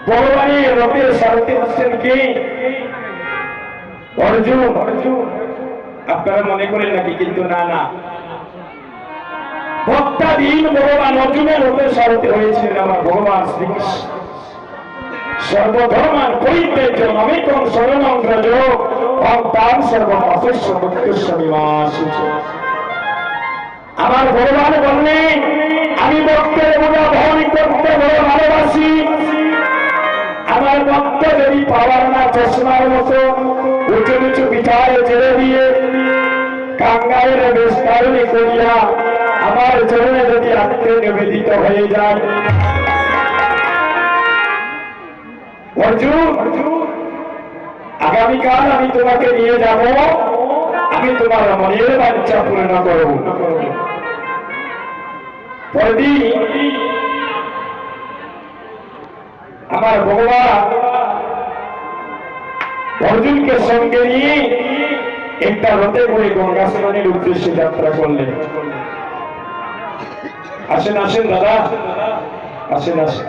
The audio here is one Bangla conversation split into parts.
ভগবানের রথের সারথি হচ্ছেন কি? অর্জুন। আপনারা মনে করেন নাকি? কিন্তু না না, ভক্তাধীন ভগবান অর্জুনের রথের সারথি হয়েছিলেন আমার ভগবান শ্রীকৃষ্ণ। সর্বধর্মান পরিত্যাজ্য মামেকং শরণং ব্রজ অহং তাং সর্বপাপস্য মুক্তস্য বিনাশিতঃ। আমার ভগবান বললেন, আমি ভক্তের বোঝা বহন করতে বড় ভালোবাসি। আমার ভক্ত যদি পাওয়ার না চশমার মতো উঁচু নিচু পিঠায় ছেড়ে দিয়ে কাঙ্গালের বেশ কারণে করিয়া আমার চরণে যদি আত্মে নিবেদিত হয়ে যায়, অর্জুন আগামীকাল আমি তোমাকে নিয়ে যাব, আমি তোমার মনের বাঞ্ছা পূর্ণ করব। পরদিন আমার ভগবান অর্জুনকে সঙ্গে নিয়ে একটা রথে করে গঙ্গা স্নানের উদ্দেশ্যে যাত্রা করলেন। আসেন আসেন দাদা, আসেন আসেন,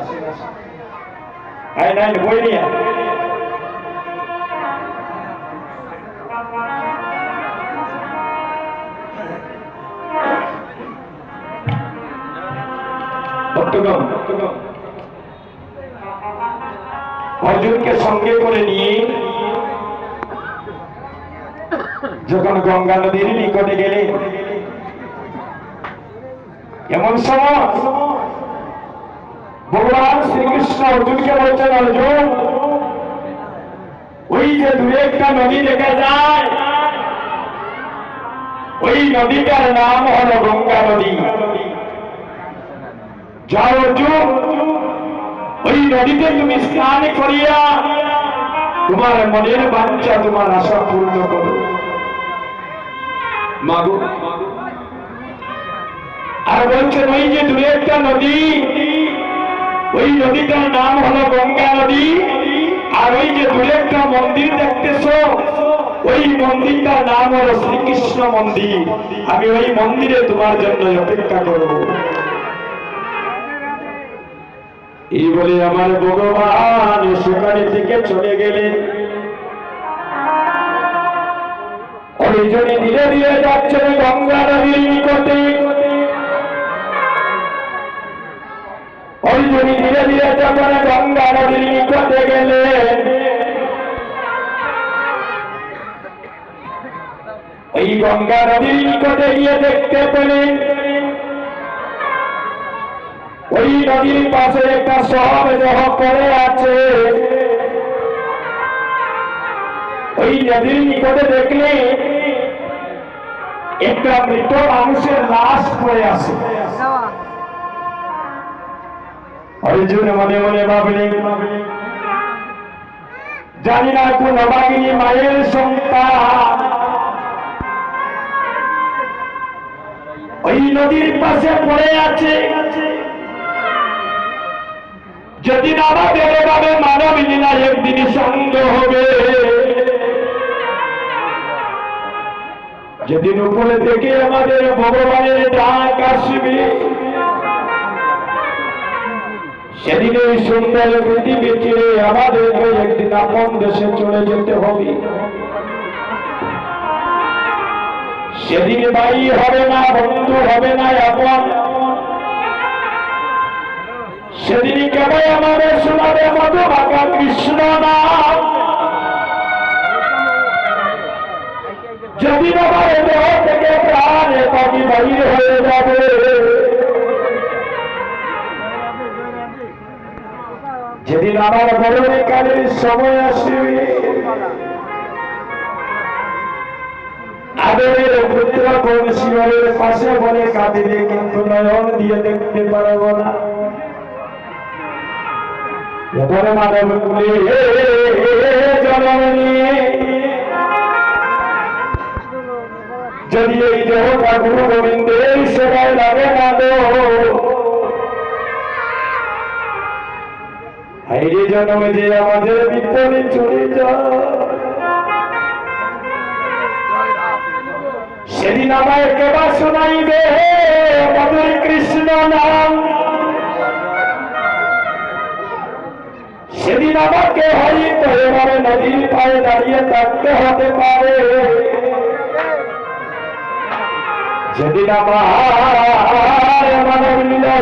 আয় নাই বই নিয়ে। অর্জুনকে সঙ্গে করে নিয়ে যখন গঙ্গা নদীর নিকটে গেলে, এমন সময় ভগবান শ্রীকৃষ্ণ অর্জুনকে বলছেন, অর্জুন ওই যে দূরে একটা নদী দেখা যায়, ওই নদীটার নাম হল গঙ্গা নদী। যাও অর্জুন, ওই নদীতে তুমি স্নান করিয়া তোমার মনের বাঞ্ছা, তোমার আশা পূর্ণ করো। মাগো আর বলছেন, ওই যে দূরে একটা নদী, ওই নদীটার নাম হলো গঙ্গা নদী। আর ওই যে দূরে একটা মন্দির দেখতেছ, ওই মন্দিরটার নাম হলো শ্রীকৃষ্ণ মন্দির। আমি ওই মন্দিরে তোমার জন্য অপেক্ষা করব। এই বলে আমার ভগবান সেখানে থেকে চলে গেলেন। অর্জুনে ধীরে ধীরে যাচ্ছেন গঙ্গা নদীর নিকটে। অর্জুন ধীরে ধীরে যখন গঙ্গা নদীর নিকটে গেলেন, ওই গঙ্গা নদীর নিকটে গিয়ে দেখতে পেলেন ওই নদীর পাশে একটা শবদেহ পড়ে আছে। ওই নদীর নিকটে দেখলে একটা মৃত মানুষের লাশ পড়ে আছে। অর্জুন মনে মনে ভাবলেন, জানি না কোন অভাগিনী মায়ের সন্তান ওই নদীর পাশে পড়ে আছে। যেদিন আমাদের এভাবে মানব লীলা একদিন সঙ্গ হবে, যেদিন উপরে থেকে আমাদের ভগবানের ডাক আসবে, সেদিন এই সুন্দর পৃথিবী ছেড়ে আমাদেরকে একদিন আপন দেশে চলে যেতে হবে। সেদিন ভাই হবে না, বন্ধু হবে না, আপন। সেদিন কেবল আমাদের শোনাবে মধুমাখা কৃষ্ণ নাম। যেদিন আমার দেহ থেকে প্রাণ পাখি বাহির হয়ে যাবে, যেদিন আমার মরণকালের সময় আসবে, আদরের পুত্র কোন শিবরের পাশে বলে কাঁদিবে, কিন্তু নয়ন দিয়ে দেখতে পারব না। এবারে মানব কুলে জন্ম নিয়ে যদি এই দেহটা গুরু গোবিন্দের সেবায় লাগে না দো, হাইরে জন্মে যে আমাদের বিপদে চলে যায়, সেদিন আমায় কেবা শোনাইবে মধুর কৃষ্ণ নাম। সেদিন আমাকে হয়তো এবারে নদীর পায়ে দাঁড়িয়ে থাকতে হতে পারে, যেদিন আমার লীলা